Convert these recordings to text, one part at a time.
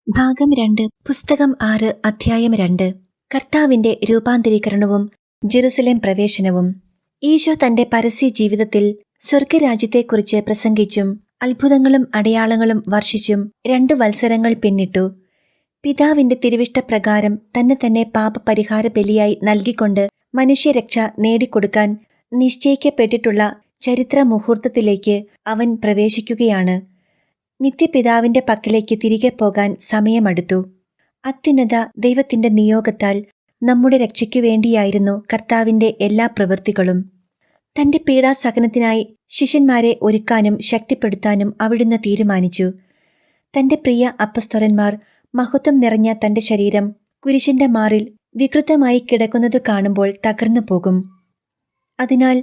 ഭാഗം 2 പുസ്തകം 6 അധ്യായം 2 കർത്താവിന്റെ രൂപാന്തരീകരണവും ജെറുസലേം പ്രവേശനവും. ഈശോ തന്റെ പരസ്യ ജീവിതത്തിൽ സ്വർഗരാജ്യത്തെക്കുറിച്ച് പ്രസംഗിച്ചും അത്ഭുതങ്ങളും അടയാളങ്ങളും വർഷിച്ചും 2 വത്സരങ്ങൾ പിന്നിട്ടു. പിതാവിന്റെ തിരുവിഷ്ടപ്രകാരം തന്നെ പാപപരിഹാര ബലിയായി നൽകിക്കൊണ്ട് മനുഷ്യരക്ഷ നേടിക്കൊടുക്കാൻ നിശ്ചയിക്കപ്പെട്ടിട്ടുള്ള ചരിത്ര മുഹൂർത്തത്തിലേക്ക് അവൻ പ്രവേശിക്കുകയാണ്. നിത്യപിതാവിന്റെ പക്കലേക്ക് തിരികെ പോകാൻ സമയമടുത്തു. അത്യുന്നത ദൈവത്തിന്റെ നിയോഗത്താൽ നമ്മുടെ രക്ഷയ്ക്കു വേണ്ടിയായിരുന്നു കർത്താവിന്റെ എല്ലാ പ്രവൃത്തികളും. തന്റെ പീഡാസഹനത്തിനായി ശിഷ്യന്മാരെ ഒരുക്കാനും ശക്തിപ്പെടുത്താനും അവിടുന്ന് തീരുമാനിച്ചു. തന്റെ പ്രിയ അപ്പസ്തോലന്മാർ മഹത്വം നിറഞ്ഞ തന്റെ ശരീരം കുരിശിന്റെ മാറിൽ വികൃതമായി കിടക്കുന്നത് കാണുമ്പോൾ തകർന്നു പോകും. അതിനാൽ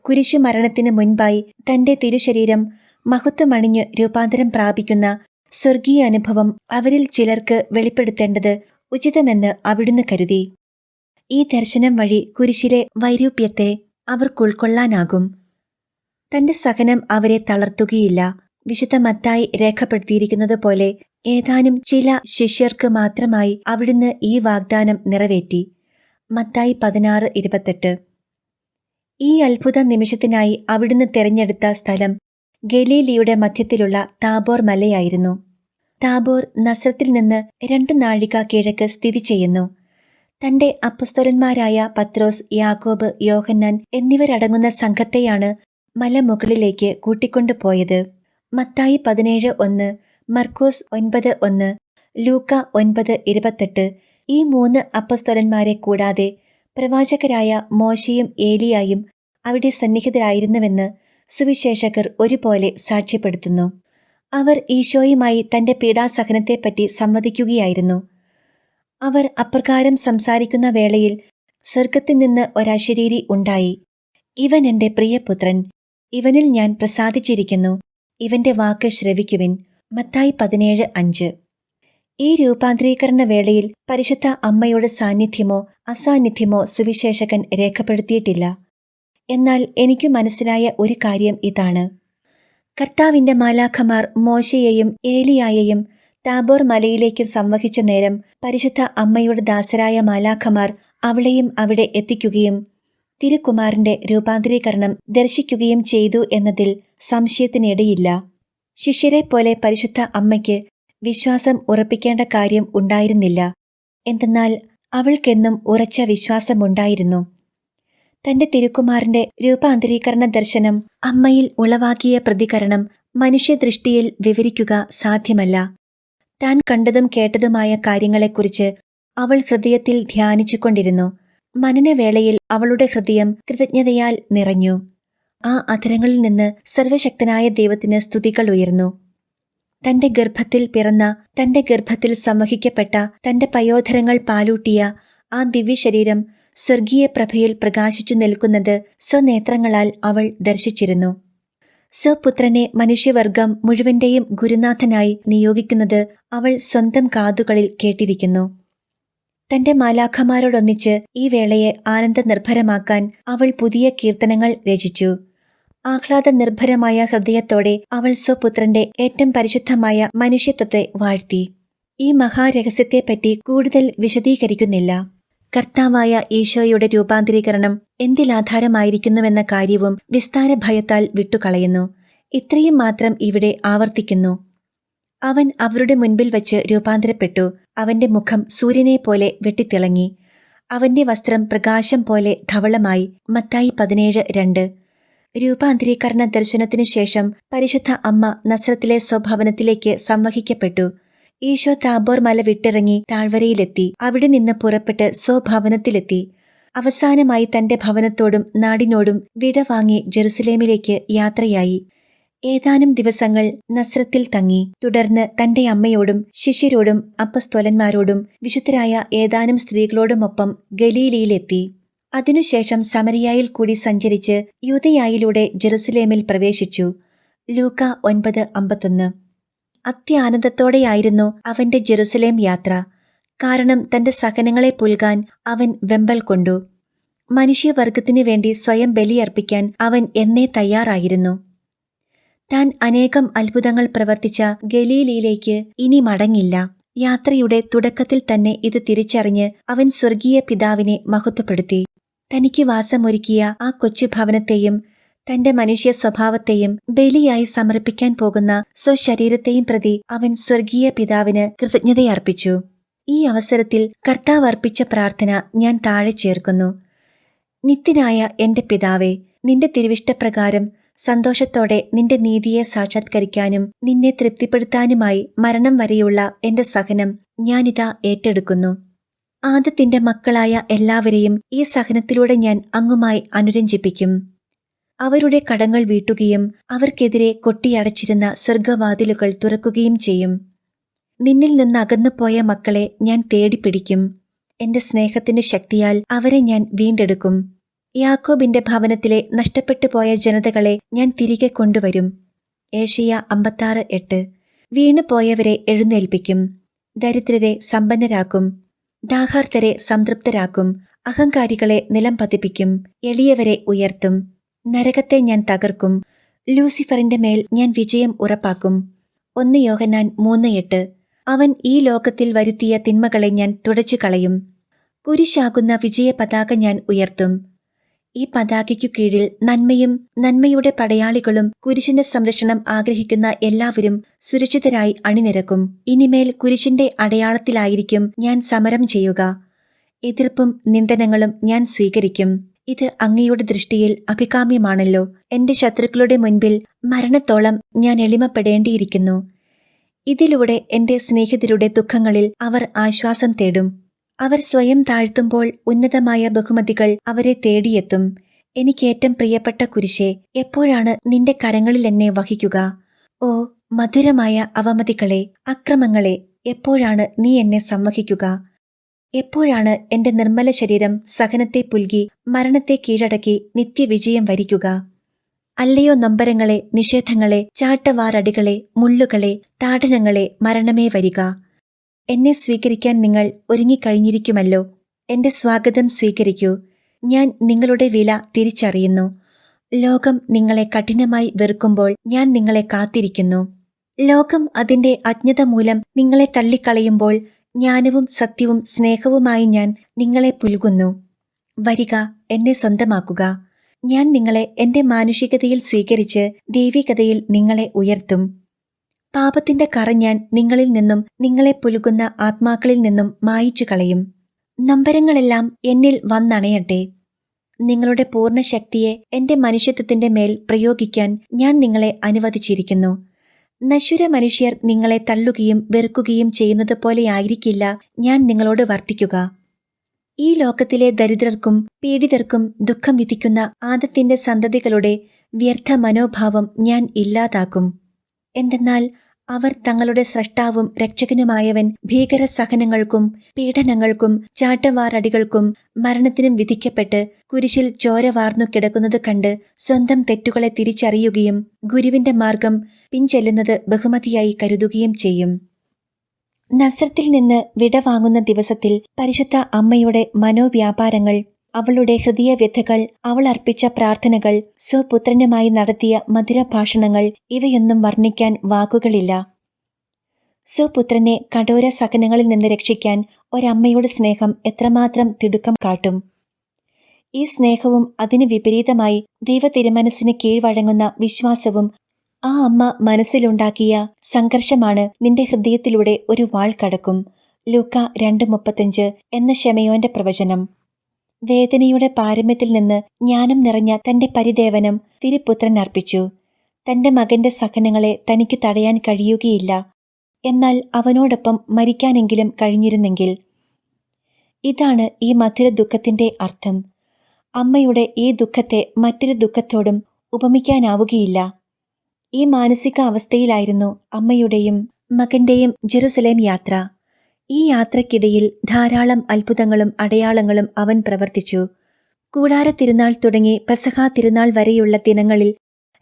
കുരിശു മരണത്തിന് മുൻപായി തന്റെ തിരുശരീരം മഹത്വമണിഞ്ഞ് രൂപാന്തരം പ്രാപിക്കുന്ന സ്വർഗീയ അനുഭവം അവരിൽ ചിലർക്ക് വെളിപ്പെടുത്തേണ്ടത് ഉചിതമെന്ന് അവിടുന്ന് കരുതി. ഈ ദർശനം വഴി കുരിശിലെ വൈരൂപ്യത്തെ അവർക്കുൾക്കൊള്ളാനാകും. തന്റെ സഹനം അവരെ തളർത്തുകയില്ല. വിശുദ്ധ മത്തായി രേഖപ്പെടുത്തിയിരിക്കുന്നത് പോലെ ഏതാനും ചില ശിഷ്യർക്ക് മാത്രമായി അവിടുന്ന് ഈ വാഗ്ദാനം നിറവേറ്റി. മത്തായി 16:28. ഈ അത്ഭുത നിമിഷത്തിനായി അവിടുന്ന് തെരഞ്ഞെടുത്ത സ്ഥലം ഗലീലിയുടെ മധ്യത്തിലുള്ള താബോർ മലയായിരുന്നു. താബോർ നസ്രത്തിൽ നിന്ന് 2 നാഴിക കിഴക്ക് സ്ഥിതി ചെയ്യുന്നു. തന്റെ അപ്പസ്തോലന്മാരായ പത്രോസ്, യാക്കോബ്, യോഹന്നാൻ എന്നിവരടങ്ങുന്ന സംഘത്തെയാണ് മലമുകളിലേക്ക് കൂട്ടിക്കൊണ്ടുപോയത്. മത്തായി 17:1, മർക്കോസ് 9:1, ലൂക്ക 9:28 ഈ 3 അപ്പസ്തോലന്മാരെ കൂടാതെ പ്രവാചകരായ മോശയും ഏലിയായും അവിടെ സന്നിഹിതരായിരുന്നുവെന്ന് സുവിശേഷകർ ഒരുപോലെ സാക്ഷ്യപ്പെടുത്തുന്നു. അവർ ഈശോയുമായി തന്റെ പീഡാസഹനത്തെപ്പറ്റി സംവദിക്കുകയായിരുന്നു. അവർ അപ്രകാരം സംസാരിക്കുന്ന വേളയിൽ സ്വർഗത്തിൽ നിന്ന് ഒരശരീരി ഉണ്ടായി. ഇവൻ എന്റെ പ്രിയപുത്രൻ, ഇവനിൽ ഞാൻ പ്രസാദിച്ചിരിക്കുന്നു, ഇവന്റെ വാക്ക് ശ്രവിക്കുവിൻ. മത്തായി 17:5. ഈ രൂപാന്തരീകരണ വേളയിൽ പരിശുദ്ധ അമ്മയുടെ സാന്നിധ്യമോ അസാന്നിധ്യമോ സുവിശേഷകൻ രേഖപ്പെടുത്തിയിട്ടില്ല. എന്നാൽ എനിക്കു മനസ്സിലായ ഒരു കാര്യം ഇതാണ്: കർത്താവിന്റെ മാലാഖമാർ മോശയെയും ഏലിയായെയും താബോർ മലയിലേക്ക് സംവഹിച്ച നേരം പരിശുദ്ധ അമ്മയുടെ ദാസരായ മാലാഖമാർ അവളെയും അവിടെ എത്തിക്കുകയും തിരുക്കുമാരന്റെ രൂപാന്തരീകരണം ദർശിക്കുകയും ചെയ്തു എന്നതിൽ സംശയത്തിനിടയില്ല. ശിഷ്യരെ പോലെ പരിശുദ്ധ അമ്മയ്ക്ക് വിശ്വാസം ഉറപ്പിക്കേണ്ട കാര്യം ഉണ്ടായിരുന്നില്ല. എന്തെന്നാൽ അവൾക്കെന്നും ഉറച്ച വിശ്വാസമുണ്ടായിരുന്നു. തന്റെ തിരുക്കുമാരന്റെ രൂപാന്തരീകരണ ദർശനം അമ്മയിൽ ഉളവാക്കിയ പ്രതികരണം മനുഷ്യദൃഷ്ടിയിൽ വിവരിക്കുക സാധ്യമല്ല. താൻ കണ്ടതും കേട്ടതുമായ കാര്യങ്ങളെക്കുറിച്ച് അവൾ ഹൃദയത്തിൽ ധ്യാനിച്ചുകൊണ്ടിരുന്നു. മനനവേളയിൽ അവളുടെ ഹൃദയം കൃതജ്ഞതയാൽ നിറഞ്ഞു. ആ അധരങ്ങളിൽ നിന്ന് സർവശക്തനായ ദൈവത്തിന് സ്തുതികൾ ഉയർന്നു. തന്റെ ഗർഭത്തിൽ പിറന്ന, തന്റെ ഗർഭത്തിൽ സംവഹിക്കപ്പെട്ട, തന്റെ പയോധരങ്ങൾ പാലൂട്ടിയ ആ ദിവ്യശരീരം സ്വർഗീയ പ്രഭയിൽ പ്രകാശിച്ചു നിൽക്കുന്നത് സ്വനേത്രങ്ങളാൽ അവൾ ദർശിച്ചിരുന്നു. സ്വപുത്രനെ മനുഷ്യവർഗം മുഴുവന്റെയും ഗുരുനാഥനായി നിയോഗിക്കുന്നത് അവൾ സ്വന്തം കാതുകളിൽ കേട്ടിരിക്കുന്നു. തന്റെ മാലാഖമാരോടൊന്നിച്ച് ഈ വേളയെ ആനന്ദനിർഭരമാക്കാൻ അവൾ പുതിയ കീർത്തനങ്ങൾ രചിച്ചു. ആഹ്ലാദ നിർഭരമായ ഹൃദയത്തോടെ അവൾ സ്വപുത്രന്റെ ഏറ്റവും പരിശുദ്ധമായ മനുഷ്യത്വത്തെ വാഴ്ത്തി. ഈ മഹാരഹസ്യത്തെപ്പറ്റി കൂടുതൽ വിശദീകരിക്കുന്നില്ല. കർത്താവായ ഈശോയുടെ രൂപാന്തരീകരണം എന്തിലാധാരമായിരിക്കുന്നുവെന്ന കാര്യവും വിസ്താര ഭയത്താൽ വിട്ടുകളയുന്നു. ഇത്രയും മാത്രം ഇവിടെ ആവർത്തിക്കുന്നു: അവൻ അവരുടെ മുൻപിൽ വച്ച് രൂപാന്തരപ്പെട്ടു. അവന്റെ മുഖം സൂര്യനെപ്പോലെ വെട്ടിത്തിളങ്ങി, അവന്റെ വസ്ത്രം പ്രകാശം പോലെ ധവളമായി. മത്തായി 17:2. രൂപാന്തരീകരണ ദർശനത്തിനു ശേഷം പരിശുദ്ധ അമ്മ നസ്രത്തിലെ സ്വഭവനത്തിലേക്ക് സംവഹിക്കപ്പെട്ടു. ഈശോ താബോർ മല വിട്ടിറങ്ങി താഴ്വരയിലെത്തി. അവിടെ നിന്ന് പുറപ്പെട്ട് സ്വഭവനത്തിലെത്തി. അവസാനമായി തന്റെ ഭവനത്തോടും നാടിനോടും വിട വാങ്ങി ജെറുസലേമിലേക്ക് യാത്രയായി. ഏതാനും ദിവസങ്ങൾ നസ്രത്തിൽ തങ്ങി. തുടർന്ന് തന്റെ അമ്മയോടും ശിഷ്യരോടും അപ്പസ്തോലന്മാരോടും വിശുദ്ധരായ ഏതാനും സ്ത്രീകളോടുമൊപ്പം ഗലീലിയിലെത്തി. അതിനുശേഷം സമരിയായിൽ കൂടി സഞ്ചരിച്ച് യൂദയായിലൂടെ ജെറുസലേമിൽ പ്രവേശിച്ചു. ലൂക്ക 9:51. അത്യാനന്ദത്തോടെയായിരുന്നു അവന്റെ ജെറുസലേം യാത്ര. കാരണം തന്റെ സഹനങ്ങളെ പുൽകാൻ അവൻ വെമ്പൽ കൊണ്ടു. മനുഷ്യവർഗത്തിനു വേണ്ടി സ്വയം ബലിയർപ്പിക്കാൻ അവൻ എന്നേ തയ്യാറായിരുന്നു. താൻ അനേകം അത്ഭുതങ്ങൾ പ്രവർത്തിച്ച ഗലീലിയിലേക്ക് ഇനി മടങ്ങില്ല. യാത്രയുടെ തുടക്കത്തിൽ തന്നെ ഇത് തിരിച്ചറിഞ്ഞ് അവൻ സ്വർഗീയ പിതാവിനെ മഹത്വപ്പെടുത്തി. തനിക്ക് വാസമൊരുക്കിയ ആ കൊച്ചു ഭവനത്തെയും തന്റെ മനുഷ്യ സ്വഭാവത്തെയും ബലിയായി സമർപ്പിക്കാൻ പോകുന്ന സ്വശരീരത്തെയും പ്രതി അവൻ സ്വർഗീയ പിതാവിന് കൃതജ്ഞതയർപ്പിച്ചു. ഈ അവസരത്തിൽ കർത്താവ് അർപ്പിച്ച പ്രാർത്ഥന ഞാൻ താഴെ ചേർക്കുന്നു. നിത്യനായ എന്റെ പിതാവേ, നിന്റെ തിരുവിഷ്ടപ്രകാരം സന്തോഷത്തോടെ നിന്റെ നീതിയെ സാക്ഷാത്കരിക്കാനും നിന്നെ തൃപ്തിപ്പെടുത്താനുമായി മരണം വരെയുള്ള എന്റെ സഹനം ഞാനിതാ ഏറ്റെടുക്കുന്നു. ആദത്തിന്റെ മക്കളായ എല്ലാവരെയും ഈ സഹനത്തിലൂടെ ഞാൻ അങ്ങുമായി അനുരഞ്ജിപ്പിക്കും. അവരുടെ കടങ്ങൾ വീട്ടുകയും അവർക്കെതിരെ കൊട്ടിയടച്ചിരുന്ന സ്വർഗവാതിലുകൾ തുറക്കുകയും ചെയ്യും. നിന്നിൽ നിന്ന് അകന്നുപോയ മക്കളെ ഞാൻ തേടിപ്പിടിക്കും. എന്റെ സ്നേഹത്തിന്റെ ശക്തിയാൽ അവരെ ഞാൻ വീണ്ടെടുക്കും. യാക്കോബിന്റെ ഭവനത്തിലെ നഷ്ടപ്പെട്ടു പോയ ജനതകളെ ഞാൻ തിരികെ കൊണ്ടുവരും. ഏശയ്യാ 56:8. വീണുപോയവരെ എഴുന്നേൽപ്പിക്കും, ദരിദ്രരെ സമ്പന്നരാക്കും, ദാഹാർത്തരെ സംതൃപ്തരാക്കും, അഹങ്കാരികളെ നിലം പതിപ്പിക്കും, എളിയവരെ ഉയർത്തും. നരകത്തെ ഞാൻ തകർക്കും, ലൂസിഫറിന്റെ മേൽ ഞാൻ വിജയം ഉറപ്പാക്കും. 1 യോഹന്നാൻ 3:8. അവൻ ഈ ലോകത്തിൽ വരുത്തിയ തിന്മകളെ ഞാൻ തുടച്ചു കളയും. കുരിശാകുന്ന വിജയ പതാക ഞാൻ ഉയർത്തും. ഈ പതാകയ്ക്കു കീഴിൽ നന്മയും നന്മയുടെ പടയാളികളും കുരിശിന്റെ സംരക്ഷണം ആഗ്രഹിക്കുന്ന എല്ലാവരും സുരക്ഷിതരായി അണിനിരക്കും. ഇനിമേൽ കുരിശിന്റെ അടയാളത്തിലായിരിക്കും ഞാൻ സമരം ചെയ്യുക. എതിർപ്പും നിന്ദനങ്ങളും ഞാൻ സ്വീകരിക്കും. ഇത് അങ്ങയുടെ ദൃഷ്ടിയിൽ അഭികാമ്യമാണല്ലോ. എന്റെ ശത്രുക്കളുടെ മുൻപിൽ മരണത്തോളം ഞാൻ എളിമപ്പെടേണ്ടിയിരിക്കുന്നു. ഇതിലൂടെ എന്റെ സ്നേഹിതരുടെ ദുഃഖങ്ങളിൽ അവർ ആശ്വാസം തേടും. അവർ സ്വയം താഴ്ത്തുമ്പോൾ ഉന്നതമായ ബഹുമതികൾ അവരെ തേടിയെത്തും. എനിക്കേറ്റം പ്രിയപ്പെട്ട കുരിശേ, എപ്പോഴാണ് നിന്റെ കരങ്ങളിൽ എന്നെ വഹിക്കുക? ഓ മധുരമായ അവമതികളെ, അക്രമങ്ങളെ, എപ്പോഴാണ് നീ എന്നെ സംവഹിക്കുക? എപ്പോഴാണ് എന്റെ നിർമ്മല ശരീരം സഹനത്തെ പുൽകി മരണത്തെ കീഴടക്കി നിത്യവിജയം വരിക്കുക? അല്ലയോ നൊമ്പരങ്ങളെ, നിഷേധങ്ങളെ, ചാട്ടവാറടികളെ, മുള്ളുകളെ, താടനങ്ങളെ, മരണമേ വരിക. എന്നെ സ്വീകരിക്കാൻ നിങ്ങൾ ഒരുങ്ങിക്കഴിഞ്ഞിരിക്കുമല്ലോ. എന്റെ സ്വാഗതം സ്വീകരിക്കൂ. ഞാൻ നിങ്ങളുടെ വില തിരിച്ചറിയുന്നു. ലോകം നിങ്ങളെ കഠിനമായി വെറുക്കുമ്പോൾ ഞാൻ നിങ്ങളെ കാത്തിരിക്കുന്നു. ലോകം അതിന്റെ അജ്ഞത മൂലം നിങ്ങളെ തള്ളിക്കളയുമ്പോൾ ജ്ഞാനവും സത്യവും സ്നേഹവുമായി ഞാൻ നിങ്ങളെ പുൽകുന്നു. വരിക, എന്നെ സ്വന്തമാക്കുക. ഞാൻ നിങ്ങളെ എന്റെ മാനുഷികതയിൽ സ്വീകരിച്ച് ദൈവികതയിൽ നിങ്ങളെ ഉയർത്തും. പാപത്തിന്റെ കറ ഞാൻ നിങ്ങളിൽ നിന്നും നിങ്ങളെ പുലുകുന്ന ആത്മാക്കളിൽ നിന്നും മായിച്ചു കളയും. നമ്പരങ്ങളെല്ലാം എന്നിൽ വന്നണയട്ടെ. നിങ്ങളുടെ പൂർണ്ണ ശക്തിയെ എന്റെ മനുഷ്യത്വത്തിന്റെ മേൽ പ്രയോഗിക്കാൻ ഞാൻ നിങ്ങളെ അനുവദിച്ചിരിക്കുന്നു. നശ്വര മനുഷ്യർ നിങ്ങളെ തള്ളുകയും വെറുക്കുകയും ചെയ്യുന്നത് പോലെയായിരിക്കില്ല ഞാൻ നിങ്ങളോട് വർത്തിക്കുക. ഈ ലോകത്തിലെ ദരിദ്രർക്കും പീഡിതർക്കും ദുഃഖം വിധിക്കുന്ന ആദത്തിന്റെ സന്തതികളുടെ വ്യർത്ഥ മനോഭാവം ഞാൻ ഇല്ലാതാക്കും. എന്തെന്നാൽ അവർ തങ്ങളുടെ സ്രഷ്ടാവും രക്ഷകനുമായവൻ ഭീകര സഹനങ്ങൾക്കും പീഡനങ്ങൾക്കും ചാട്ടവാറടികൾക്കും മരണത്തിനും വിധിക്കപ്പെട്ട് കുരിശിൽ ചോര വാർന്നു കിടക്കുന്നത് കണ്ട് സ്വന്തം തെറ്റുകളെ തിരിച്ചറിയുകയും ഗുരുവിന്റെ മാർഗം പിൻചെല്ലുന്നത് ബഹുമതിയായി കരുതുകയും ചെയ്യും. നസ്രത്തിൽ നിന്ന് വിടവാങ്ങുന്ന ദിവസത്തിൽ പരിശുദ്ധ അമ്മയുടെ മനോവ്യാപാരങ്ങൾ, അവളുടെ ഹൃദയവ്യഥകൾ, അവൾ അർപ്പിച്ച പ്രാർത്ഥനകൾ, സ്വപുത്രനുമായി നടത്തിയ മധുരഭാഷണങ്ങൾ, ഇവയൊന്നും വർണ്ണിക്കാൻ വാക്കുകളില്ല. സ്വപുത്രനെ കഠോര സഹനങ്ങളിൽ നിന്ന് രക്ഷിക്കാൻ ഒരമ്മയുടെ സ്നേഹം എത്രമാത്രം തിടുക്കം കാട്ടും. ഈ സ്നേഹവും അതിന് വിപരീതമായി ദൈവതിരുമനസ്സിന് കീഴ്വഴങ്ങുന്ന വിശ്വാസവും ആ അമ്മ മനസ്സിലുണ്ടാക്കിയ സംഘർഷമാണ് നിന്റെ ഹൃദയത്തിലൂടെ ഒരു വാൾ കടക്കും. ലൂക്ക 2:35 എന്ന ശെമയോന്റെ പ്രവചനം. വേദനയുടെ പാരമ്യത്തിൽ നിന്ന് ജ്ഞാനം നിറഞ്ഞ തന്റെ പരിദേവനം തിരുപുത്രൻ അർപ്പിച്ചു. തന്റെ മകന്റെ സഹനങ്ങളെ തനിക്ക് തടയാൻ കഴിയുകയില്ല. എന്നാൽ അവനോടൊപ്പം മരിക്കാനെങ്കിലും കഴിഞ്ഞിരുന്നെങ്കിൽ. ഇതാണ് ഈ മധുര ദുഃഖത്തിന്റെ അർത്ഥം. അമ്മയുടെ ഈ ദുഃഖത്തെ മറ്റൊരു ദുഃഖത്തോടും ഉപമിക്കാനാവുകയില്ല. ഈ മാനസിക അവസ്ഥയിലായിരുന്നു അമ്മയുടെയും മകന്റെയും ജെറുസലേം യാത്ര. ഈ യാത്രക്കിടയിൽ ധാരാളം അത്ഭുതങ്ങളും അടയാളങ്ങളും അവൻ പ്രവർത്തിച്ചു. കൂടാര തിരുനാൾ തുടങ്ങി പെസഹാ തിരുനാൾ വരെയുള്ള ദിനങ്ങളിൽ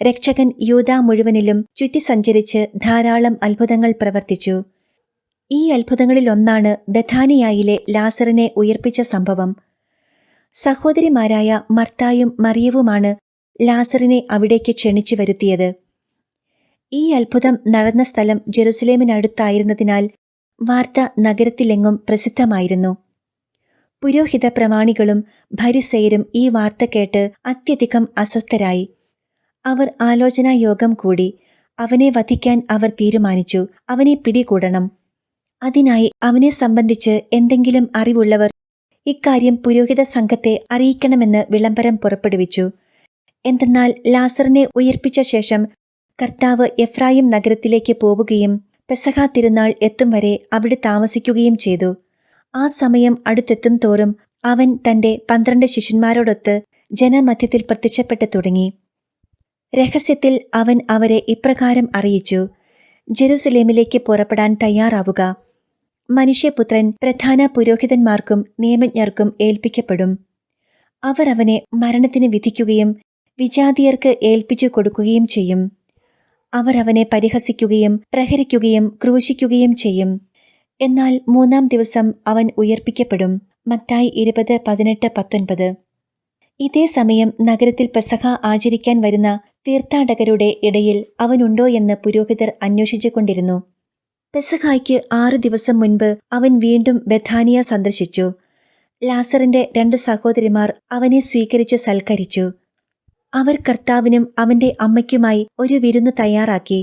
രക്ഷകൻ യൂദാ മുഴുവനിലും ചുറ്റി സഞ്ചരിച്ച് ധാരാളം അത്ഭുതങ്ങൾ പ്രവർത്തിച്ചു. ഈ അത്ഭുതങ്ങളിലൊന്നാണ് ബഥാനിയായിലെ ലാസറിനെ ഉയർപ്പിച്ച സംഭവം. സഹോദരിമാരായ മർത്തായും മറിയവുമാണ് ലാസറിനെ അവിടേക്ക് ക്ഷണിച്ചു വരുത്തിയത്. ഈ അത്ഭുതം നടന്ന സ്ഥലം ജെറുസലേമിനടുത്തായിരുന്നതിനാൽ വാർത്ത നഗരത്തിലെങ്ങും പ്രസിദ്ധമായിരുന്നു. പുരോഹിത പ്രമാണികളും ഭരിസയരും ഈ വാർത്ത കേട്ട് അത്യധികം അസ്വസ്ഥരായി. അവർ ആലോചനായോഗം കൂടി. അവനെ വധിക്കാൻ അവർ തീരുമാനിച്ചു. അവനെ പിടികൂടണം. അതിനായി അവനെ സംബന്ധിച്ച് എന്തെങ്കിലും അറിവുള്ളവർ ഇക്കാര്യം പുരോഹിത സംഘത്തെ അറിയിക്കണമെന്ന് വിളംബരം പുറപ്പെടുവിച്ചു. എന്തെന്നാൽ ലാസറിനെ ഉയിർപ്പിച്ച ശേഷം കർത്താവ് എഫ്രായിം നഗരത്തിലേക്ക് പോവുകയും പെസഹ തിരുനാൾ എത്തും വരെ അവിടെ താമസിക്കുകയും ചെയ്തു. ആ സമയം അടുത്തെത്തും തോറും അവൻ തന്റെ 12 ശിഷ്യന്മാരോടൊത്ത് ജനമധ്യത്തിൽ പ്രത്യക്ഷപ്പെട്ടു തുടങ്ങി. രഹസ്യത്തിൽ അവൻ അവരെ ഇപ്രകാരം അറിയിച്ചു: ജെറുസലേമിലേക്ക് പുറപ്പെടാൻ തയ്യാറാവുക. മനുഷ്യപുത്രൻ പ്രധാന പുരോഹിതന്മാർക്കും നിയമജ്ഞർക്കും ഏൽപ്പിക്കപ്പെടും. അവർ അവനെ മരണത്തിന് വിധിക്കുകയും വിജാതിയർക്ക് ഏൽപ്പിച്ചു കൊടുക്കുകയും ചെയ്യും. അവർ അവനെ പരിഹസിക്കുകയും പ്രഹരിക്കുകയും ക്രൂശിക്കുകയും ചെയ്യും. എന്നാൽ 3-ാം ദിവസം അവൻ ഉയർപ്പിക്കപ്പെടും. മത്തായി 20:18-19. ഇതേ സമയം നഗരത്തിൽ പെസഹ ആചരിക്കാൻ വരുന്ന തീർത്ഥാടകരുടെ ഇടയിൽ അവനുണ്ടോ എന്ന് പുരോഹിതർ അന്വേഷിച്ചുകൊണ്ടിരുന്നു. പെസഹായ്ക്ക് 6 ദിവസം മുൻപ് അവൻ വീണ്ടും ബഥാനിയ സന്ദർശിച്ചു. ലാസറിന്റെ 2 സഹോദരിമാർ അവനെ സ്വീകരിച്ച് സൽക്കരിച്ചു. അവർ കർത്താവിനും അവന്റെ അമ്മയ്ക്കുമായി ഒരു വിരുന്ന് തയ്യാറാക്കി.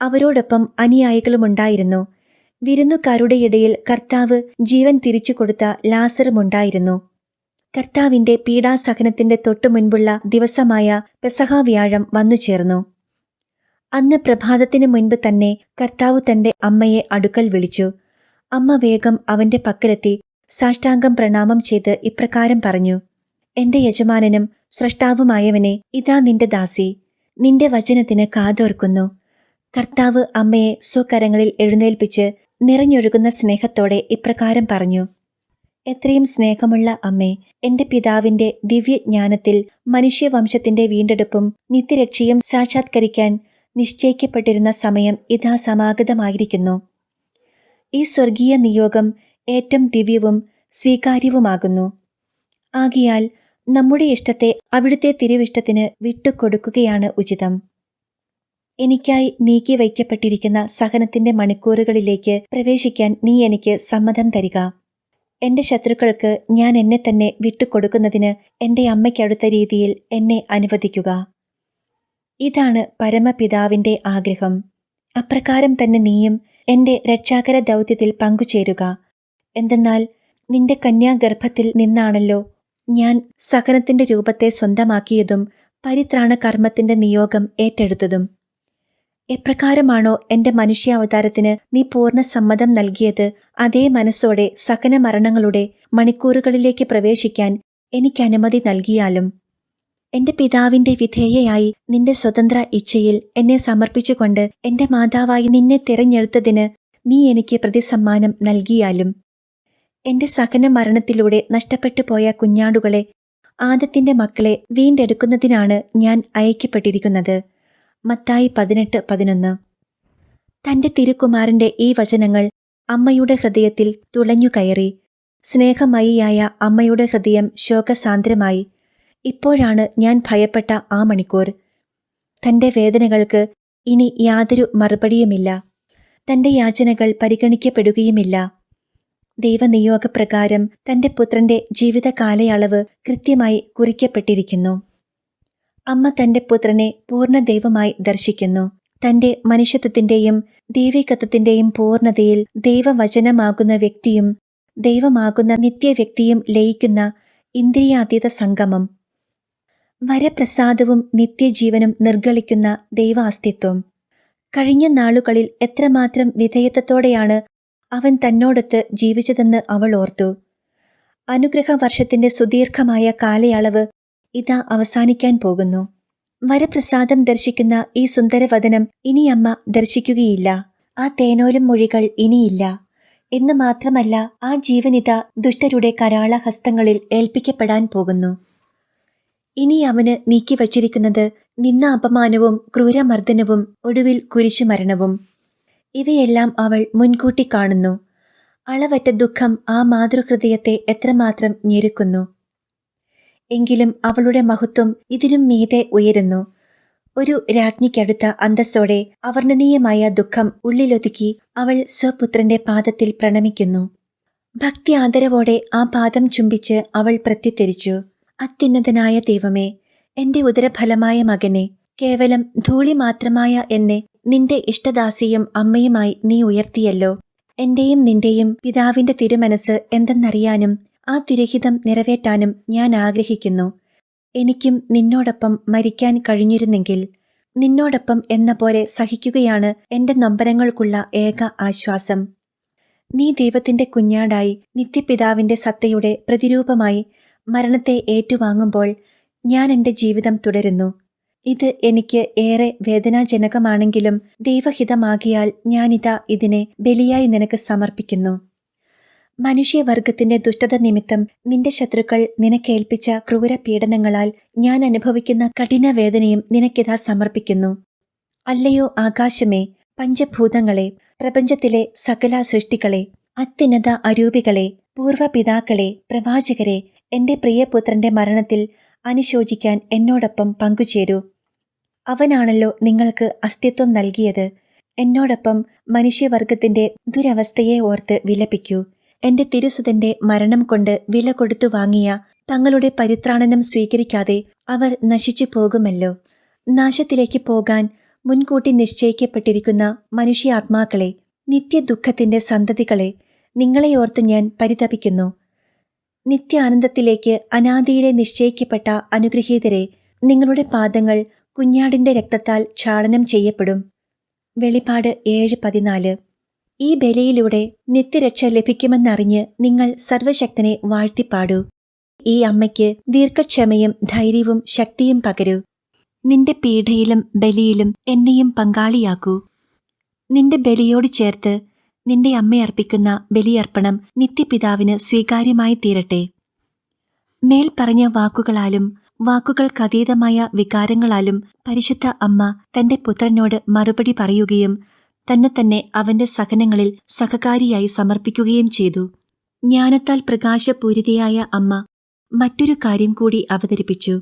അവരോടൊപ്പം അനുയായികളുമുണ്ടായിരുന്നു. വിരുന്നുകാരുടെ ഇടയിൽ കർത്താവ് ജീവൻ തിരിച്ചു കൊടുത്ത ലാസറുമുണ്ടായിരുന്നു. കർത്താവിന്റെ പീഡാസഹനത്തിന്റെ തൊട്ടുമുൻപുള്ള ദിവസമായ പെസഹ വ്യാഴം വന്നുചേർന്നു. അന്ന് പ്രഭാതത്തിനു മുൻപ് തന്നെ കർത്താവ് തന്റെ അമ്മയെ അടുക്കൽ വിളിച്ചു. അമ്മ വേഗം അവന്റെ പക്കലെത്തി സാഷ്ടാംഗം പ്രണാമം ചെയ്ത് ഇപ്രകാരം പറഞ്ഞു: എന്റെ യജമാനനും സ്രഷ്ടാവുമായവനെ, ഇതാ നിന്റെ ദാസി, നിന്റെ വചനത്തിന് കാതോർക്കുന്നു. കർത്താവ് അമ്മയെ സ്വകരങ്ങളിൽ എഴുന്നേൽപ്പിച്ച് നിറഞ്ഞൊഴുകുന്ന സ്നേഹത്തോടെ ഇപ്രകാരം പറഞ്ഞു: എത്രയും സ്നേഹമുള്ള അമ്മേ, എന്റെ പിതാവിന്റെ ദിവ്യജ്ഞാനത്തിൽ മനുഷ്യവംശത്തിന്റെ വീണ്ടെടുപ്പും നിത്യരക്ഷയും സാക്ഷാത്കരിക്കാൻ നിശ്ചയിക്കപ്പെട്ടിരുന്ന സമയം ഇതാ സമാഗതമായിരിക്കുന്നു. ഈ സ്വർഗീയ നിയോഗം ഏറ്റവും ദിവ്യവും സ്വീകാര്യവുമാകുന്നു. ആകയാൽ നമ്മുടെ ഇഷ്ടത്തെ അവിടുത്തെ തിരുവിഷ്ടത്തിന് വിട്ടുകൊടുക്കുകയാണ് ഉചിതം. എനിക്കായി നീക്കിവയ്ക്കപ്പെട്ടിരിക്കുന്ന സഹനത്തിന്റെ മണിക്കൂറുകളിലേക്ക് പ്രവേശിക്കാൻ നീ എനിക്ക് സമ്മതം തരിക. എന്റെ ശത്രുക്കൾക്ക് ഞാൻ എന്നെ തന്നെ വിട്ടുകൊടുക്കുന്നതിന് എന്റെ അമ്മയ്ക്കടുത്ത രീതിയിൽ എന്നെ അനുവദിക്കുക. ഇതാണ് പരമപിതാവിന്റെ ആഗ്രഹം. അപ്രകാരം തന്നെ നീയും എന്റെ രക്ഷാകര ദൗത്യത്തിൽ പങ്കുചേരുക. എന്തെന്നാൽ നിന്റെ കന്യാഗർഭത്തിൽ നിന്നാണല്ലോ ഞാൻ സഹനത്തിന്റെ രൂപത്തെ സ്വന്തമാക്കിയതും പരിത്രാണ കർമ്മത്തിന്റെ നിയോഗം ഏറ്റെടുത്തതും. എപ്രകാരമാണോ എന്റെ മനുഷ്യാവതാരത്തിന് നീ പൂർണ്ണ സമ്മതം നൽകിയത്, അതേ മനസ്സോടെ സകല മരണങ്ങളുടെ മണിക്കൂറുകളിലേക്ക് പ്രവേശിക്കാൻ എനിക്ക് അനുമതി നൽകിയാലും എന്റെ പിതാവിന്റെ വിധേയയായി നിന്റെ സ്വതന്ത്ര ഇച്ഛയിൽ എന്നെ സമർപ്പിച്ചുകൊണ്ട് എന്റെ മാതാവായി നിന്നെ തിരഞ്ഞെടുത്തതിന് നീ എനിക്ക് പ്രതിസമ്മാനം നൽകിയാലും എന്റെ സകല മരണത്തിലൂടെ നഷ്ടപ്പെട്ടു പോയ കുഞ്ഞാടുകളെ, ആദത്തിന്റെ മക്കളെ വീണ്ടെടുക്കുന്നതിനാണ് ഞാൻ അയക്കപ്പെട്ടിരിക്കുന്നത്. മത്തായി 18:11. തന്റെ തിരുക്കുമാരന്റെ ഈ വചനങ്ങൾ അമ്മയുടെ ഹൃദയത്തിൽ തുളഞ്ഞു കയറി. സ്നേഹമയിയായ അമ്മയുടെ ഹൃദയം ശോകസാന്ദ്രമായി. ഇപ്പോഴാണ് ഞാൻ ഭയപ്പെട്ട ആ മണിക്കൂർ. തന്റെ വേദനകൾക്ക് ഇനി യാതൊരു മറുപടിയുമില്ല. തന്റെ യാചനകൾ പരിഗണിക്കപ്പെടുകയുമില്ല. ദൈവനിയോഗപ്രകാരം തന്റെ പുത്രന്റെ ജീവിത കാലയളവ് കൃത്യമായി കുറിക്കപ്പെട്ടിരിക്കുന്നു. അമ്മ തന്റെ പുത്രനെ പൂർണ്ണ ദൈവമായി ദർശിക്കുന്നു. തന്റെ മനുഷ്യത്വത്തിന്റെയും ദൈവികത്വത്തിന്റെയും പൂർണ്ണതയിൽ ദൈവവചനമാകുന്ന വ്യക്തിയും ദൈവമാകുന്ന നിത്യവ്യക്തിയും ലയിക്കുന്ന ഇന്ദ്രിയാതീത സംഗമം. വരപ്രസാദവും നിത്യജീവനും നിർഗളിക്കുന്ന ദൈവാസ്തിത്വം. കഴിഞ്ഞ നാളുകളിൽ എത്രമാത്രം വിധേയത്വത്തോടെയാണ് അവൻ തന്നോടൊത്ത് ജീവിച്ചതെന്ന് അവൾ ഓർത്തു. അനുഗ്രഹവർഷത്തിന്റെ സുദീർഘമായ കാലയളവ് ഇതാ അവസാനിക്കാൻ പോകുന്നു. വരപ്രസാദം ദർശിക്കുന്ന ഈ സുന്ദരവദനം ഇനി അമ്മ ദർശിക്കുകയില്ല. ആ തേനോലും മൊഴികൾ ഇനിയില്ല എന്ന് മാത്രമല്ല, ആ ജീവനിത ദുഷ്ടരുടെ കരാള ഹസ്തങ്ങളിൽ ഏൽപ്പിക്കപ്പെടാൻ പോകുന്നു. ഇനി അവന് നീക്കിവച്ചിരിക്കുന്നത് നിന്ന അപമാനവും ക്രൂരമർദ്ദനവും ഒടുവിൽ കുരിശുമരണവും. ഇവയെല്ലാം അവൾ മുൻകൂട്ടി കാണുന്നു. അളവറ്റ ദുഃഖം ആ മാതൃഹൃദയത്തെ എത്രമാത്രം ഞെരുക്കുന്നു. എങ്കിലും അവളുടെ മഹത്വം ഇതിനും മീതെ ഉയരുന്നു. ഒരു രാജ്ഞിക്കടുത്ത അന്തസ്സോടെ അവർണ്ണനീയമായ ദുഃഖം ഉള്ളിലൊതുക്കി അവൾ സ്വപുത്രന്റെ പാദത്തിൽ പ്രണമിക്കുന്നു. ഭക്തി ആദരവോടെ ആ പാദം ചുംബിച്ച് അവൾ പ്രത്യുത്തരിച്ചു, അത്യുന്നതനായ ദൈവമേ, എന്റെ ഉദരഫലമായ മകനെ, കേവലം ധൂളി മാത്രമായ എന്നെ നിന്റെ ഇഷ്ടദാസിയും അമ്മയുമായി നീ ഉയർത്തിയല്ലോ. എന്റെയും നിന്റെയും പിതാവിന്റെ തിരുമനസ് എന്തെന്നറിയാനും ആ തിരുഹിതം നിറവേറ്റാനും ഞാൻ ആഗ്രഹിക്കുന്നു. എനിക്കും നിന്നോടൊപ്പം മരിക്കാൻ കഴിഞ്ഞിരുന്നെങ്കിൽ നിന്നോടൊപ്പം എന്ന പോലെ സഹിക്കുകയാണ് എന്റെ നൊമ്പരങ്ങൾക്കുള്ള ഏക ആശ്വാസം. നീ ദൈവത്തിന്റെ കുഞ്ഞാടായി നിത്യപിതാവിന്റെ സത്തയുടെ പ്രതിരൂപമായി മരണത്തെ ഏറ്റുവാങ്ങുമ്പോൾ ഞാൻ എന്റെ ജീവിതം തുടരുന്നു. ഇത് എനിക്ക് ഏറെ വേദനാജനകമാണെങ്കിലും ദൈവഹിതമാകിയാൽ ഞാനിതാ ഇതിനെ ബലിയായി നിനക്ക് സമർപ്പിക്കുന്നു. മനുഷ്യവർഗത്തിന്റെ ദുഷ്ടത നിമിത്തം നിന്റെ ശത്രുക്കൾ നിനക്കേൽപ്പിച്ച ക്രൂര പീഡനങ്ങളാൽ ഞാൻ അനുഭവിക്കുന്ന കഠിന വേദനയും നിനക്കിതാ സമർപ്പിക്കുന്നു. അല്ലയോ ആകാശമേ, പഞ്ചഭൂതങ്ങളെ, പ്രപഞ്ചത്തിലെ സകല സൃഷ്ടികളെ, അത്യുന്നത അരൂപികളെ, പൂർവപിതാക്കളെ, പ്രവാചകരെ, എന്റെ പ്രിയപുത്രന്റെ മരണത്തിൽ അനുശോചിക്കാൻ എന്നോടൊപ്പം പങ്കുചേരൂ. അവനാണല്ലോ നിങ്ങൾക്ക് അസ്തിത്വം നൽകിയത്. എന്നോടൊപ്പം മനുഷ്യവർഗത്തിന്റെ ദുരവസ്ഥയെ ഓർത്ത് വിലപിക്കൂ. എന്റെ തിരുസുതന്റെ മരണം കൊണ്ട് വില കൊടുത്തു വാങ്ങിയ തങ്ങളുടെ പരിത്രാണനം സ്വീകരിക്കാതെ അവർ നശിച്ചു പോകുമല്ലോ. നാശത്തിലേക്ക് പോകാൻ മുൻകൂട്ടി നിശ്ചയിക്കപ്പെട്ടിരിക്കുന്ന മനുഷ്യാത്മാക്കളെ, നിത്യദുഃഖത്തിന്റെ സന്തതികളെ, നിങ്ങളെ ഓർത്ത് ഞാൻ പരിതപിക്കുന്നു. നിത്യാനന്ദത്തിലേക്ക് അനാദിയിലെ നിശ്ചയിക്കപ്പെട്ട അനുഗ്രഹീതരെ, നിങ്ങളുടെ പാദങ്ങൾ കുഞ്ഞാടിന്റെ രക്തത്താൽ ക്ഷാളനം ചെയ്യപ്പെടും. വെളിപ്പാട് 7:14. ഈ ബലിയിലൂടെ നിത്യരക്ഷ ലഭിക്കുമെന്നറിഞ്ഞ് നിങ്ങൾ സർവശക്തനെ വാഴ്ത്തിപ്പാടൂ. ഈ അമ്മയ്ക്ക് ദീർഘക്ഷമയും ധൈര്യവും ശക്തിയും പകരൂ. നിന്റെ പീഡയിലും ബലിയിലും എന്നെയും പങ്കാളിയാക്കൂ. നിന്റെ ബലിയോട് ചേർത്ത് നിന്റെ അമ്മയർപ്പിക്കുന്ന ബലിയർപ്പണം നിത്യപിതാവിന് സ്വീകാര്യമായി തീരട്ടെ. മേൽ പറഞ്ഞ വാക്കുകളാലും വാക്കുകൾക്കതീതമായ വികാരങ്ങളാലും പരിശുദ്ധ അമ്മ തന്റെ പുത്രനോട് മറുപടി പറയുകയും തന്നെ അവന്റെ സഹനങ്ങളിൽ സഹകാരിയായി സമർപ്പിക്കുകയും ചെയ്തു. ജ്ഞാനത്താൽ പ്രകാശപൂരിതയായ അമ്മ മറ്റൊരു കാര്യം കൂടി അവതരിപ്പിച്ചു.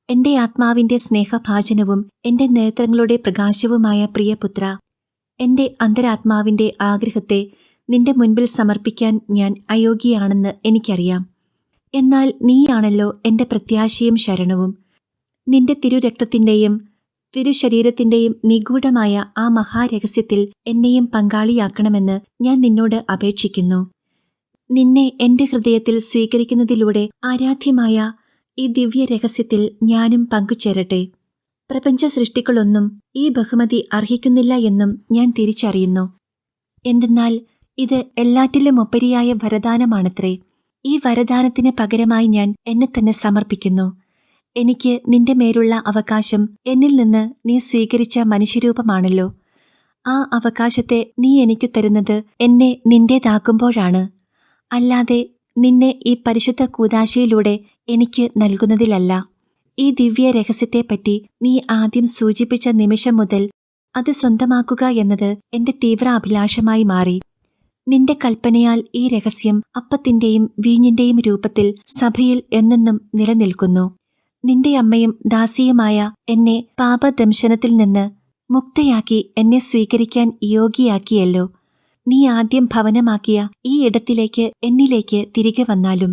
എന്റെ ആത്മാവിന്റെ സ്നേഹഭാജനവും എന്റെ നേത്രങ്ങളുടെ പ്രകാശവുമായ പ്രിയപുത്ര, എന്റെ അന്തരാത്മാവിന്റെ ആഗ്രഹത്തെ നിന്റെ മുൻപിൽ സമർപ്പിക്കാൻ ഞാൻ അയോഗ്യയാണെന്ന് എനിക്കറിയാം. എന്നാൽ നീയാണല്ലോ എന്റെ പ്രത്യാശയും ശരണവും. നിന്റെ തിരുരക്തത്തിന്റെയും തിരുശരീരത്തിന്റെയും നിഗൂഢമായ ആ മഹാരഹസ്യത്തിൽ എന്നെയും പങ്കാളിയാക്കണമെന്ന് ഞാൻ നിന്നോട് അപേക്ഷിക്കുന്നു. നിന്നെ എന്റെ ഹൃദയത്തിൽ സ്വീകരിക്കുന്നതിലൂടെ ആരാധ്യമായ ഈ ദിവ്യ രഹസ്യത്തിൽ ഞാനും പങ്കുചേരട്ടെ. പ്രപഞ്ച സൃഷ്ടികളൊന്നും ഈ ബഹുമതി അർഹിക്കുന്നില്ല എന്നും ഞാൻ തിരിച്ചറിയുന്നു. എന്തെന്നാൽ ഇത് എല്ലാറ്റിലുമൊപ്പരിയായ വരദാനമാണത്രേ. ഈ വരദാനത്തിന് പകരമായി ഞാൻ എന്നെ തന്നെ സമർപ്പിക്കുന്നു. എനിക്ക് നിന്റെ മേലുള്ള അവകാശം എന്നിൽ നിന്ന് നീ സ്വീകരിച്ച മനുഷ്യരൂപമാണല്ലോ. ആ അവകാശത്തെ നീ എനിക്കു തരുന്നത് എന്നെ നിന്റേതാക്കുമ്പോഴാണ്, അല്ലാതെ നിന്നെ ഈ പരിശുദ്ധ കൂദാശയിലൂടെ എനിക്ക് നൽകുന്നതിലല്ല. ഈ ദിവ്യ രഹസ്യത്തെപ്പറ്റി നീ ആദ്യം സൂചിപ്പിച്ച നിമിഷം മുതൽ അത് സ്വന്തമാക്കുക എന്നത് എന്റെ തീവ്ര അഭിലാഷമായി മാറി. നിന്റെ കൽപ്പനയാൽ ഈ രഹസ്യം അപ്പത്തിന്റെയും വീഞ്ഞിന്റെയും രൂപത്തിൽ സഭയിൽ എന്നെന്നും നിലനിൽക്കുന്നു. നിന്റെ അമ്മയും ദാസിയുമായ എന്നെ പാപദംശനത്തിൽ നിന്ന് മുക്തയാക്കി എന്നെ സ്വീകരിക്കാൻ യോഗ്യയാക്കിയല്ലോ. നീ ആദ്യം ഭവനമാക്കിയ ഈ ഇടത്തിലേക്ക് എന്നിലേക്ക് തിരികെ വന്നാലും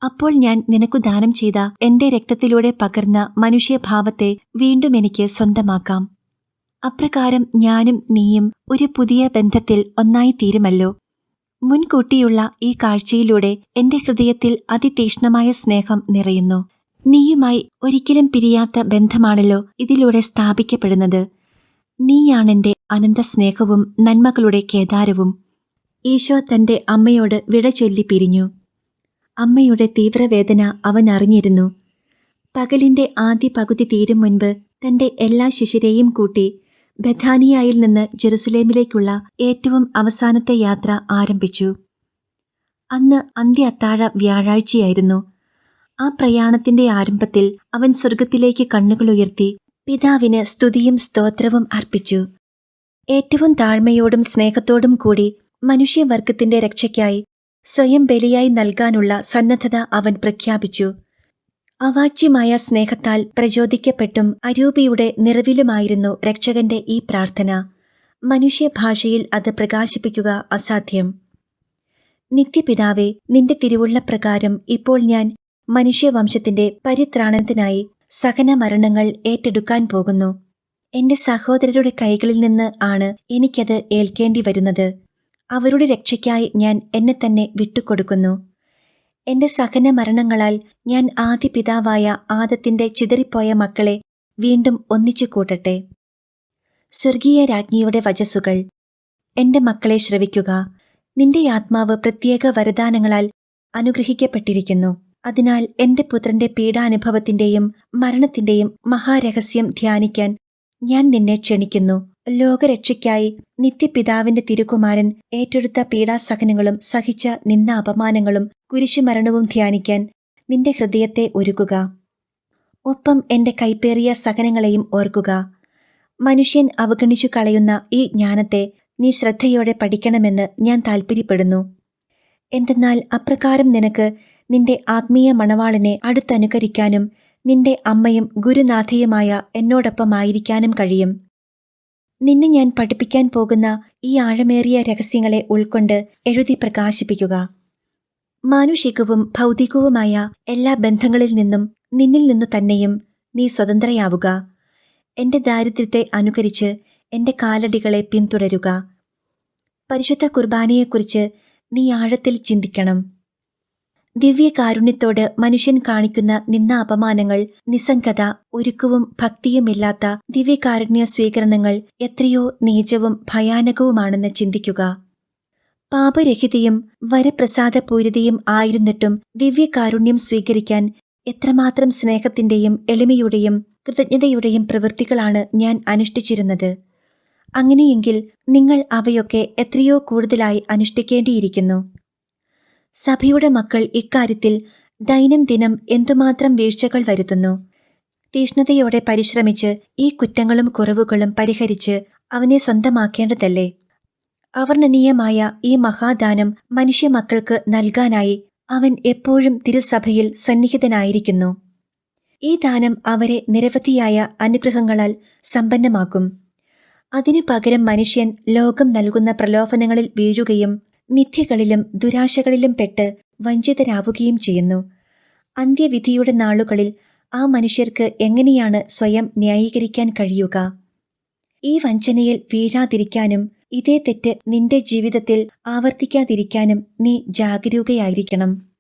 അപ്പോൾ ഞാൻ നിനക്കു ദാനം ചെയ്ത എന്റെ രക്തത്തിലൂടെ പകർന്ന മനുഷ്യഭാവത്തെ വീണ്ടും എനിക്ക് സ്വന്തമാക്കാം. അപ്രകാരം ഞാനും നീയും ഒരു പുതിയ ബന്ധത്തിൽ ഒന്നായി തീരുമല്ലോ. മുൻകൂട്ടിയുള്ള ഈ കാഴ്ചയിലൂടെ എന്റെ ഹൃദയത്തിൽ അതിതീക്ഷ്ണമായ സ്നേഹം നിറയുന്നു. നീയുമായി ഒരിക്കലും പിരിയാത്ത ബന്ധമാണല്ലോ ഇതിലൂടെ സ്ഥാപിക്കപ്പെടുന്നത്. നീയാണെന്റെ അനന്ത സ്നേഹവും നന്മകളുടെ കേദാരവും. ഈശോ തന്റെ അമ്മയോട് വിട ചൊല്ലി പിരിഞ്ഞു. അമ്മയുടെ തീവ്രവേദന അവൻ അറിഞ്ഞിരുന്നു. പകലിന്റെ ആദ്യ പകുതി തീരും മുൻപ് തന്റെ എല്ലാ ശിശുരെയും കൂട്ടി ബഥാനിയായിൽ നിന്ന് ജെറുസലേമിലേക്കുള്ള ഏറ്റവും അവസാനത്തെ യാത്ര ആരംഭിച്ചു. അന്ന് അന്ത്യ അത്താഴ വ്യാഴാഴ്ചയായിരുന്നു. ആ പ്രയാണത്തിന്റെ ആരംഭത്തിൽ അവൻ സ്വർഗത്തിലേക്ക് കണ്ണുകളുയർത്തി പിതാവിന് സ്തുതിയും സ്തോത്രവും അർപ്പിച്ചു. ഏറ്റവും താഴ്മയോടും സ്നേഹത്തോടും കൂടി മനുഷ്യവർഗത്തിന്റെ രക്ഷയ്ക്കായി സ്വയം ബലിയായി നൽകാനുള്ള സന്നദ്ധത അവൻ പ്രഖ്യാപിച്ചു. അവാച്യമായ സ്നേഹത്താൽ പ്രചോദിക്കപ്പെട്ടും അരൂപിയുടെ നിറവിലുമായിരുന്നു രക്ഷകന്റെ ഈ പ്രാർത്ഥന. മനുഷ്യഭാഷയിൽ അത് പ്രകാശിപ്പിക്കുക അസാധ്യം. നിത്യപിതാവേ, നിന്റെ തിരുവുള്ളപ്രകാരം ഇപ്പോൾ ഞാൻ മനുഷ്യവംശത്തിന്റെ പരിത്രാണത്തിനായി സഹനമരണങ്ങൾ ഏറ്റെടുക്കാൻ പോകുന്നു. എന്റെ സഹോദരരുടെ കൈകളിൽ നിന്ന് ആണ് എനിക്കത് ഏൽക്കേണ്ടി വരുന്നത്. അവരുടെ രക്ഷയ്ക്കായി ഞാൻ എന്നെ തന്നെ വിട്ടുകൊടുക്കുന്നു. എന്റെ സഹനമരണങ്ങളാൽ ഞാൻ ആദ്യ പിതാവായ ആദത്തിന്റെ ചിതറിപ്പോയ മക്കളെ വീണ്ടും ഒന്നിച്ചു കൂട്ടട്ടെ. സ്വർഗീയ രാജ്ഞിയുടെ വചസ്സുകൾ. എന്റെ മക്കളെ ശ്രവിക്കുക. നിന്റെ ആത്മാവ് പ്രത്യേക വരദാനങ്ങളാൽ അനുഗ്രഹിക്കപ്പെട്ടിരിക്കുന്നു. അതിനാൽ എന്റെ പുത്രന്റെ പീഡാനുഭവത്തിന്റെയും മരണത്തിന്റെയും മഹാരഹസ്യം ധ്യാനിക്കാൻ ഞാൻ നിന്നെ ക്ഷണിക്കുന്നു. ലോകരക്ഷയ്ക്കായി നിത്യപിതാവിന്റെ തിരുകുമാരൻ ഏറ്റെടുത്ത പീഡാസഹനങ്ങളും സഹിച്ച നിന്ന അപമാനങ്ങളും കുരിശുമരണവും ധ്യാനിക്കാൻ നിന്റെ ഹൃദയത്തെ ഒരുക്കുക. ഒപ്പം എന്റെ കൈപ്പേറിയ സഹനങ്ങളെയും ഓർക്കുക. മനുഷ്യൻ അവഗണിച്ചു കളയുന്ന ഈ ജ്ഞാനത്തെ നീ ശ്രദ്ധയോടെ പഠിക്കണമെന്ന് ഞാൻ താൽപ്പര്യപ്പെടുന്നു. എന്തെന്നാൽ അപ്രകാരം നിനക്ക് നിന്റെ ആത്മീയ മണവാളനെ അടുത്തനുകരിക്കാനും നിന്റെ അമ്മയും ഗുരുനാഥയുമായ എന്നോടൊപ്പമായിരിക്കാനും കഴിയും. നിന്നെ ഞാൻ പഠിപ്പിക്കാൻ പോകുന്ന ഈ ആഴമേറിയ രഹസ്യങ്ങളെ ഉൾക്കൊണ്ട് എഴുതി പ്രകാശിപ്പിക്കുക. മാനുഷികവും ഭൗതികവുമായ എല്ലാ ബന്ധങ്ങളിൽ നിന്നും നിന്നിൽ നിന്നു തന്നെയും നീ സ്വതന്ത്രയാവുക. എന്റെ ദാരിദ്ര്യത്തെ അനുകരിച്ച് എന്റെ കാലടികളെ പിന്തുടരുക. പരിശുദ്ധ കുർബാനയെക്കുറിച്ച് നീ ആഴത്തിൽ ചിന്തിക്കണം. ദിവ്യകാരുണ്യത്തോട് മനുഷ്യൻ കാണിക്കുന്ന നിന്ന അപമാനങ്ങൾ, നിസ്സംഗത, ഒരുക്കവും ഭക്തിയുമില്ലാത്ത ദിവ്യകാരുണ്യ സ്വീകരണങ്ങൾ എത്രയോ നീചവും ഭയാനകവുമാണെന്ന് ചിന്തിക്കുക. പാപരഹിതയും വരപ്രസാദപൂരിതയും ആയിരുന്നിട്ടും ദിവ്യകാരുണ്യം സ്വീകരിക്കാൻ എത്രമാത്രം സ്നേഹത്തിന്റെയും എളിമയുടെയും കൃതജ്ഞതയുടെയും പ്രവൃത്തികളാണ് ഞാൻ അനുഷ്ഠിച്ചിരുന്നത്. അങ്ങനെയെങ്കിൽ നിങ്ങൾ അവയൊക്കെ എത്രയോ കൂടുതലായി അനുഷ്ഠിക്കേണ്ടിയിരിക്കുന്നു. സഭയുടെ മക്കൾ ഇക്കാര്യത്തിൽ ദൈനംദിനം എന്തുമാത്രം വീഴ്ചകൾ വരുത്തുന്നു. തീഷ്ണതയോടെ പരിശ്രമിച്ച് ഈ കുറ്റങ്ങളും കുറവുകളും പരിഹരിച്ച് അവനെ സ്വന്തമാക്കേണ്ടതല്ലേ? അവർണ്ണനീയമായ ഈ മഹാദാനം മനുഷ്യമക്കൾക്ക് നൽകാനായി അവൻ എപ്പോഴും തിരുസഭയിൽ സന്നിഹിതനായിരിക്കുന്നു. ഈ ദാനം അവരെ നിരവധിയായ അനുഗ്രഹങ്ങളാൽ സമ്പന്നമാക്കും. അതിനു പകരം മനുഷ്യൻ ലോകം നൽകുന്ന പ്രലോഭനങ്ങളിൽ വീഴുകയും മിഥ്യകളിലും ദുരാശകളിലും പെട്ട് വഞ്ചിതരാവുകയും ചെയ്യുന്നു. അന്ത്യവിധിയുടെ നാളുകളിൽ ആ മനുഷ്യർക്ക് എങ്ങനെയാണ് സ്വയം ന്യായീകരിക്കാൻ കഴിയുക? ഈ വഞ്ചനയിൽ വീഴാതിരിക്കാനും ഇതേ തെറ്റ് നിന്റെ ജീവിതത്തിൽ ആവർത്തിക്കാതിരിക്കാനും നീ ജാഗരൂകയായിരിക്കണം.